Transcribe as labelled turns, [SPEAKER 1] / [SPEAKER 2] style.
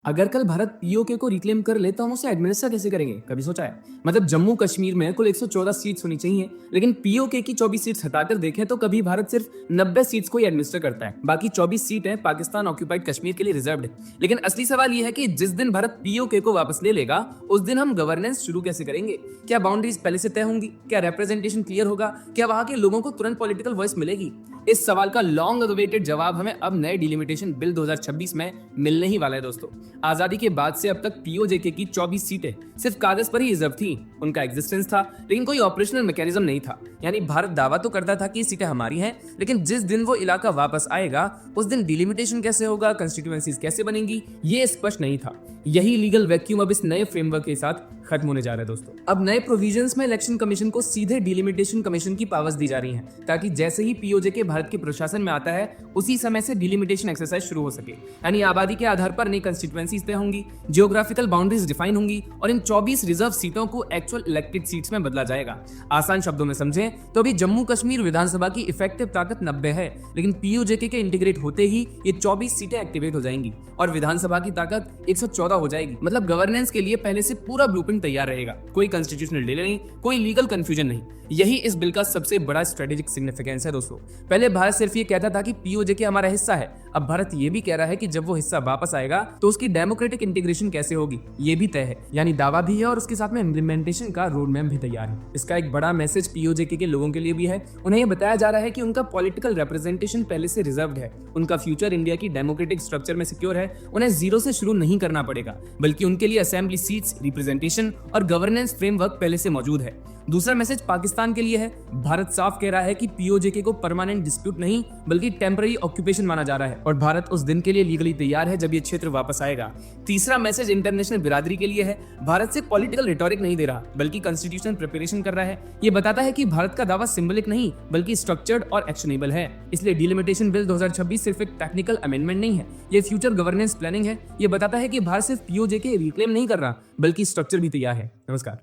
[SPEAKER 1] अगर कल भारत पीओके को रिक्लेम कर ले तो हम उसे एडमिनिस्टर कैसे करेंगे? कभी सोचा है? मतलब जम्मू कश्मीर में कुल 114 सीट्स होनी चाहिए, लेकिन पीओके की 24 सीट्स हटाकर देखें तो कभी भारत सिर्फ 90 सीट्स को ही एडमिनिस्टर करता है। बाकी 24 सीटें पाकिस्तान ऑक्यूपाइड कश्मीर के लिए रिजर्व्ड है। लेकिन असली सवाल यह है कि जिस दिन भारत पीओके को वापस ले लेगा उस दिन हम गवर्नेंस शुरू कैसे करेंगे? क्या बाउंड्रीज पहले से तय होंगी? क्या रिप्रेजेंटेशन क्लियर होगा? क्या वहां के लोगों को तुरंत पॉलिटिकल वॉइस मिलेगी? इस सवाल का लॉन्ग अवेटेड जवाब हमें अब नए डिलिमिटेशन बिल 2026 में मिलने ही वाला है दोस्तों। आजादी के बाद से अब तक पीओजेके की 24 सीटें सिर्फ कागज पर ही रिजर्व थी। उनका एग्जिस्टेंस था लेकिन कोई ऑपरेशनल मैकेनिज्म नहीं था। यानी भारत दावा तो करता था कि सीटें हमारी हैं, लेकिन जिस दिन वो इलाका वापस आएगा उस दिन डिलिमिटेशन कैसे होगा, कंस्टिट्यूएंसीज कैसे बनेंगी, ये स्पष्ट नहीं था। यही लीगल वैक्यूम अब इस नए फ्रेमवर्क के साथ खत्म होने जा रहा है दोस्तों। अब नए प्रोविजंस में इलेक्शन कमीशन को सीधे डिलिमिटेशन कमीशन की पावर्स दी जा रही हैं, ताकि जैसे ही पीओजेके भारत के प्रशासन में आता है उसी समय से डिलिमिटेशन एक्सरसाइज शुरू हो सके। यानी आबादी के आधार पर नई कंस्टिट्यूएंसीज तय होंगी, जियोग्राफिकल बाउंड्रीज डिफाइन होंगी और इन 24 रिजर्व सीटों को एक्चुअल इलेक्टेड सीट्स में बदला जाएगा। आसान शब्दों में समझें तो अभी जम्मू कश्मीर विधानसभा की इफेक्टिव ताकत 90 है, लेकिन पीओजेके के इंटीग्रेट होते ही ये 24 सीटें एक्टिवेट हो जाएंगी और विधानसभा की ताकत 114 हो जाएगी। मतलब गवर्नेंस के लिए पहले से पूरा ब्लूप्रिंट तैयार रहेगा। कोई कॉन्स्टिट्यूशनल डिले नहीं, कोई लीगल कंफ्यूजन नहीं। यही इस बिल का सबसे बड़ा स्ट्रेटेजिक सिग्निफिकेंस है दोस्तों। पहले भारत सिर्फ ये कहता था कि पीओजेके हमारा हिस्सा है, अब भारत ये भी कह रहा है कि जब वो हिस्सा वापस आएगा तो उसकी डेमोक्रेटिक इंटीग्रेशन कैसे होगी ये भी तय है। यानी दावा भी है और उसके साथ में इम्प्लीमेंटेशन का रोड मैप भी तैयार है। इसका एक बड़ा मैसेज पीओजेके के लोगों के लिए भी है। उन्हें यह बताया जा रहा है कि उनका पॉलिटिकल रिप्रेजेंटेशन पहले से रिजर्व्ड है, उनका फ्यूचर इंडिया की डेमोक्रेटिक स्ट्रक्चर में सिक्योर है। उन्हें जीरो से शुरू नहीं करना पड़ेगा, बल्कि उनके लिए असेंबली सीट्स, रिप्रेजेंटेशन और गवर्नेंस फ्रेमवर्क पहले से मौजूद है। दूसरा मैसेज पाकिस्तान के लिए है। भारत साफ कह रहा है कि पीओजेके को परमानेंट डिस्प्यूट नहीं बल्कि टेम्पररी ऑक्यूपेशन माना जा रहा है और भारत उस दिन के लिए लीगली तैयार है जब ये क्षेत्र वापस आएगा। तीसरा मैसेज इंटरनेशनल बिरादरी के लिए है। भारत से पॉलिटिकल रिटोरिक नहीं दे रहा बल्कि कॉन्स्टिट्यूशनल प्रिपरेशन कर रहा है। ये बताता है कि भारत का दावा सिंबलिक नहीं बल्कि स्ट्रक्चर्ड और एक्शनेबल है। इसलिए डिलिमिटेशन बिल 2026 सिर्फ एक टेक्निकल अमेंडमेंट नहीं है, ये फ्यूचर गवर्नेंस प्लानिंग है। ये बताता है कि भारत सिर्फ पीओजेके रिक्लेम नहीं कर रहा बल्कि स्ट्रक्चर भी तैयार है। नमस्कार।